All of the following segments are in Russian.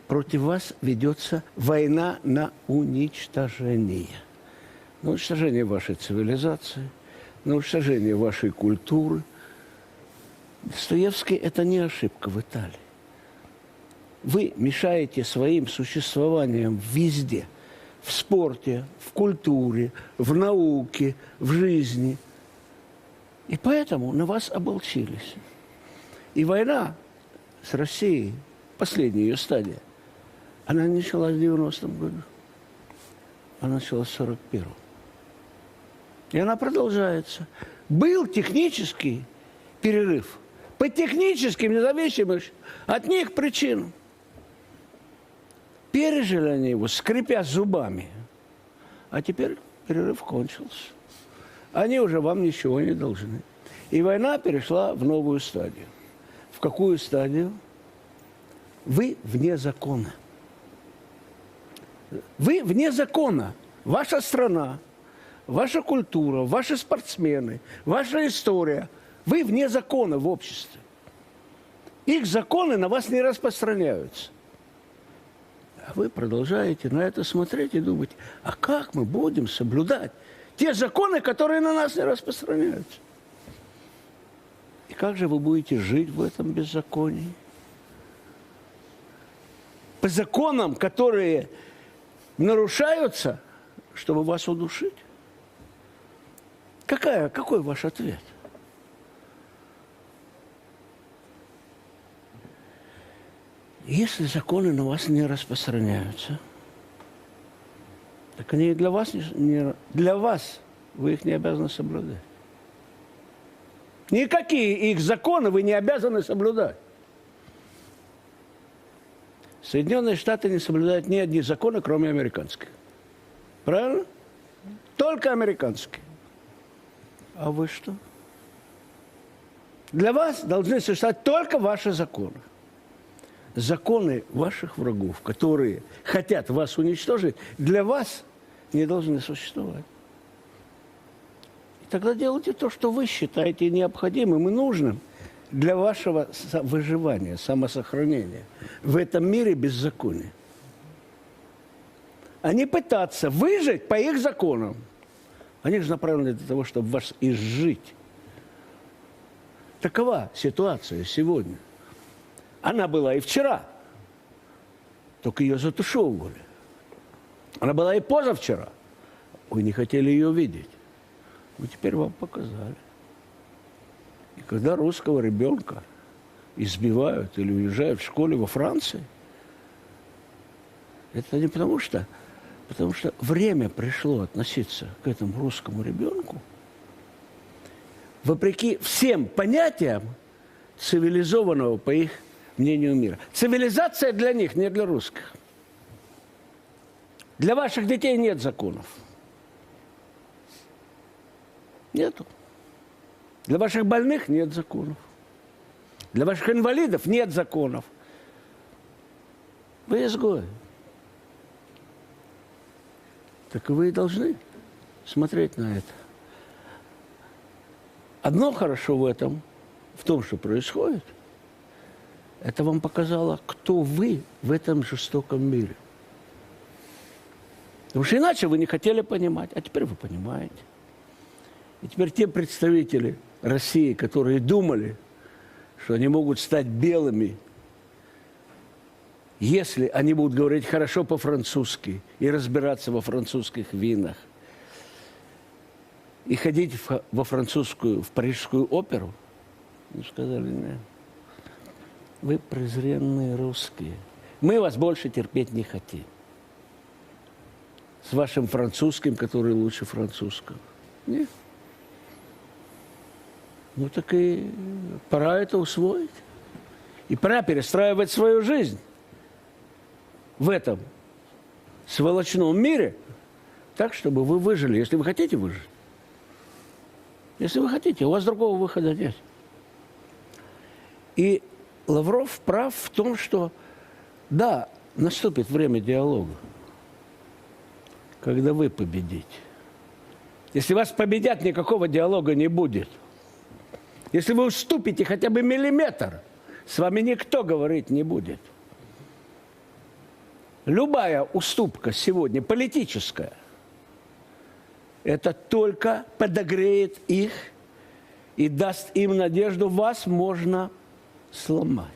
против вас ведется война на уничтожение. На уничтожение вашей цивилизации, на уничтожение вашей культуры. Достоевский – это не ошибка в Италии. Вы мешаете своим существованием везде. В спорте, в культуре, в науке, в жизни. И поэтому на вас ополчились. И война с Россией, последняя ее стадия, она началась в 90-м году. Она началась в 41-м. И она продолжается. Был технический перерыв. По техническим, независимым от них причинам. Пережили они его, скрипя зубами. А теперь перерыв кончился. Они уже вам ничего не должны. И война перешла в новую стадию. В какую стадию? Вы вне закона. Вы вне закона. Ваша страна, ваша культура, ваши спортсмены, ваша история. Вы вне закона в обществе. Их законы на вас не распространяются. А вы продолжаете на это смотреть и думать, а как мы будем соблюдать те законы, которые на нас не распространяются? И как же вы будете жить в этом беззаконии? По законам, которые нарушаются, чтобы вас удушить? Какой ваш ответ? Если законы на вас не распространяются, так они и для вас, для вас вы их не обязаны соблюдать. Никакие их законы вы не обязаны соблюдать. Соединенные Штаты не соблюдают ни одни законы, кроме американских. Правильно? Только американские. А вы что? Для вас должны существовать только ваши законы. Законы ваших врагов, которые хотят вас уничтожить, для вас не должны существовать. И тогда делайте то, что вы считаете необходимым и нужным для вашего выживания, самосохранения в этом мире беззакония. А не пытаться выжить по их законам. Они же направлены для того, чтобы вас изжить. Такова ситуация сегодня. Она была и вчера, только ее затушевывали. Она была и позавчера. Вы не хотели ее видеть. Мы теперь вам показали. И когда русского ребенка избивают или уезжают в школе во Франции, это не потому что время пришло относиться к этому русскому ребенку, вопреки всем понятиям цивилизованного по их мнению мира. Цивилизация для них, не для русских. Для ваших детей нет законов. Нету. Для ваших больных нет законов. Для ваших инвалидов нет законов. Вы изгои. Так и вы и должны смотреть на это. Одно хорошо в том, что происходит, это вам показало, кто вы в этом жестоком мире. Потому что иначе вы не хотели понимать, а теперь вы понимаете. И теперь те представители России, которые думали, что они могут стать белыми, если они будут говорить хорошо по-французски и разбираться во французских винах, и ходить в парижскую оперу, ну, сказали, нет. Вы презренные русские. Мы вас больше терпеть не хотим. С вашим французским, который лучше французского. Нет. Ну так и пора это усвоить. И пора перестраивать свою жизнь в этом сволочном мире так, чтобы вы выжили, если вы хотите выжить. Если вы хотите, у вас другого выхода нет. И Лавров прав в том, что, да, наступит время диалога, когда вы победите. Если вас победят, никакого диалога не будет. Если вы уступите хотя бы миллиметр, с вами никто говорить не будет. Любая уступка сегодня политическая, это только подогреет их и даст им надежду, вас можно сломать.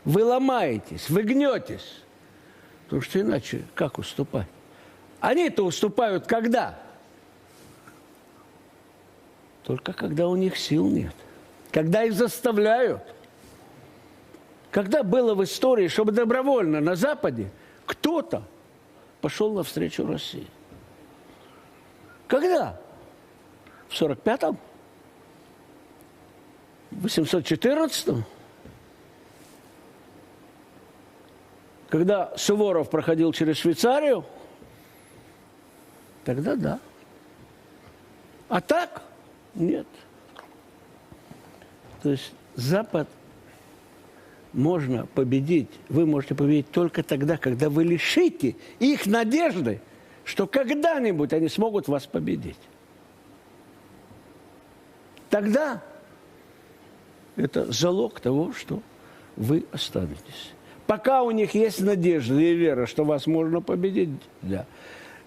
Вы ломаетесь, вы гнетесь. Потому что иначе как уступать? Они-то уступают когда? Только когда у них сил нет. Когда их заставляют. Когда было в истории, чтобы добровольно на Западе кто-то пошел навстречу России? Когда? В 45-м? В 814-м? Когда Суворов проходил через Швейцарию? Тогда да. А так? Нет. То есть Запад можно победить, вы можете победить только тогда, когда вы лишите их надежды, что когда-нибудь они смогут вас победить. Тогда это залог того, что вы останетесь. Пока у них есть надежда и вера, что вас можно победить, да.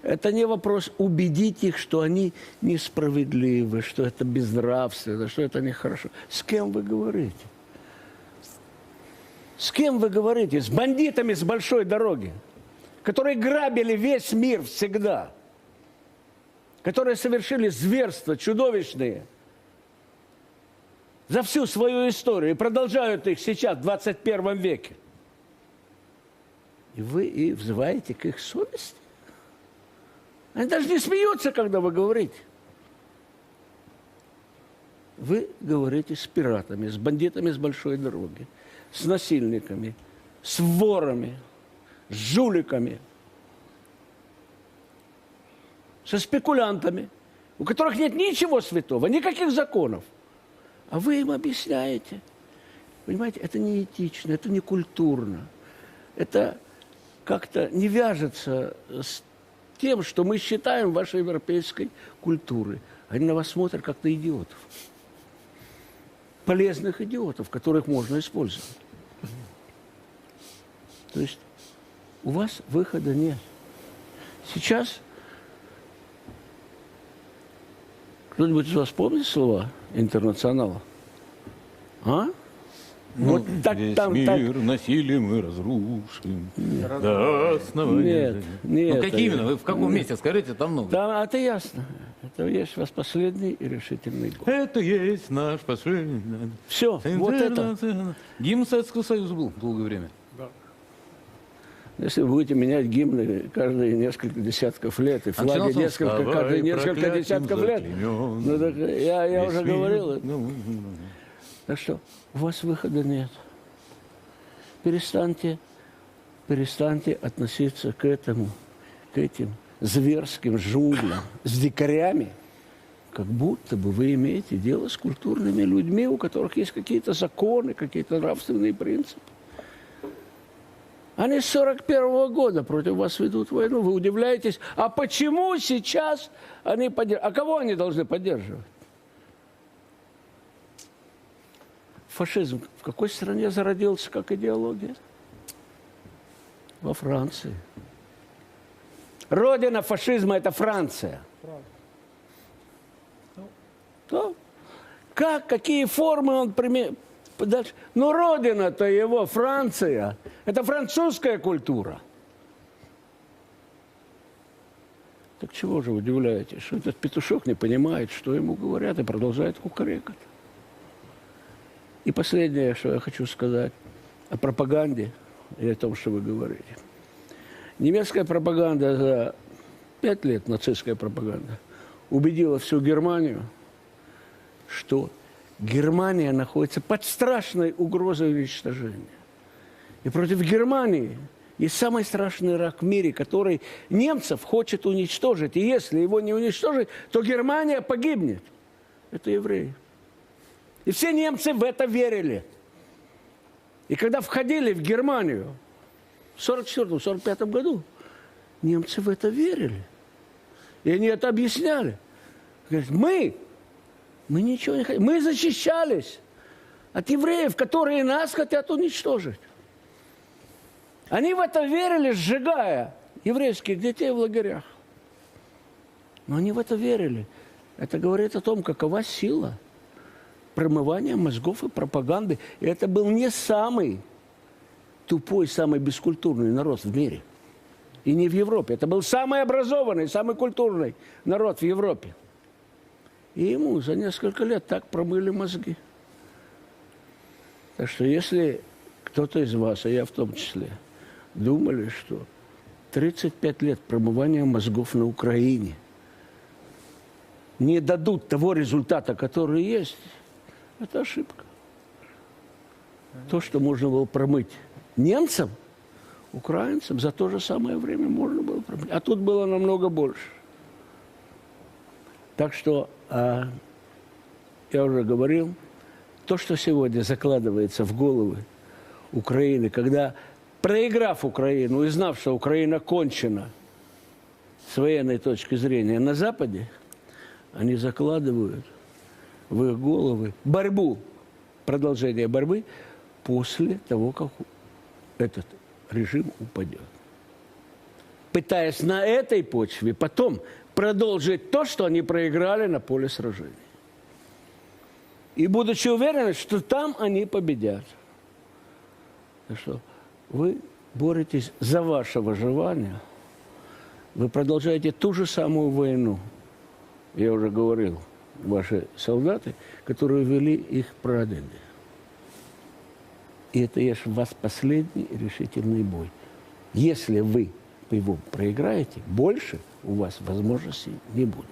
Это не вопрос убедить их, что они несправедливы, что это безнравственно, что это нехорошо. С кем вы говорите? С кем вы говорите? С бандитами с большой дороги, которые грабили весь мир всегда, которые совершили зверства чудовищные за всю свою историю и продолжают их сейчас, в 21 веке. И вы и взываете к их совести? Они даже не смеются, когда вы говорите. Вы говорите с пиратами, с бандитами с большой дороги, с насильниками, с ворами, с жуликами, со спекулянтами, у которых нет ничего святого, никаких законов. А вы им объясняете. Понимаете, это не этично, это не культурно. Это как-то не вяжется с тем, что мы считаем вашей европейской культурой. Они на вас смотрят как на идиотов. Полезных идиотов, которых можно использовать. То есть у вас выхода нет. Сейчас кто-нибудь из вас помнит слова «Интернационала»? А? Ну, вот так, весь там, мир так. насилием мы разрушим. До основания. Нет, нет. Ну, какие именно? Вы в каком месте? Скажите, там много. Да, это ясно. Это есть у вас последний и решительный год. Это есть наш последний. Все, вот это. Гимн Советского Союза был долгое время. Если вы будете менять гимны каждые несколько десятков лет, и флаги каждые несколько десятков лет, ну, так я уже говорил. Так что у вас выхода нет. Перестаньте относиться к этим зверским джунглям, с дикарями, как будто бы вы имеете дело с культурными людьми, у которых есть какие-то законы, какие-то нравственные принципы. Они с 1941 года против вас ведут войну. Вы удивляетесь, а почему сейчас они поддерживают? А кого они должны поддерживать? Фашизм в какой стране зародился как идеология? Во Франции. Родина фашизма – это Франция. Да. Как, какие формы он примет? Дальше. Но родина-то его, Франция, это французская культура. Так чего же вы удивляетесь, что этот петушок не понимает, что ему говорят, и продолжает кукарекать? И последнее, что я хочу сказать о пропаганде и о том, что вы говорите. Немецкая пропаганда за 5 лет, нацистская пропаганда, убедила всю Германию, что Германия находится под страшной угрозой уничтожения. И против Германии есть самый страшный враг в мире, который немцев хочет уничтожить. И если его не уничтожить, то Германия погибнет. Это евреи. И все немцы в это верили. И когда входили в Германию в 1944-1945 году, немцы в это верили. И они это объясняли. Говорят, мы ничего не хотим. Мы защищались от евреев, которые нас хотят уничтожить. Они в это верили, сжигая еврейских детей в лагерях. Но они в это верили. Это говорит о том, какова сила промывания мозгов и пропаганды. И это был не самый тупой, самый бескультурный народ в мире. И не в Европе. Это был самый образованный, самый культурный народ в Европе. И ему за несколько лет так промыли мозги. Так что если кто-то из вас, а я в том числе, думали, что 35 лет промывания мозгов на Украине не дадут того результата, который есть, это ошибка. То, что можно было промыть немцам, украинцам, за то же самое время можно было промыть. А тут было намного больше. Так что, я уже говорил, то, что сегодня закладывается в головы Украины, когда, проиграв Украину и знав, что Украина кончена с военной точки зрения на Западе, они закладывают в их головы борьбу, продолжение борьбы после того, как этот режим упадет. Пытаясь на этой почве потом продолжить то, что они проиграли на поле сражений. И будучи уверены, что там они победят. Так что вы боретесь за ваше выживание, вы продолжаете ту же самую войну. Я уже говорил, ваши солдаты, которые вели их прадеды. И это есть у вас последний решительный бой. Если вы его проиграете, больше у вас возможностей не будет.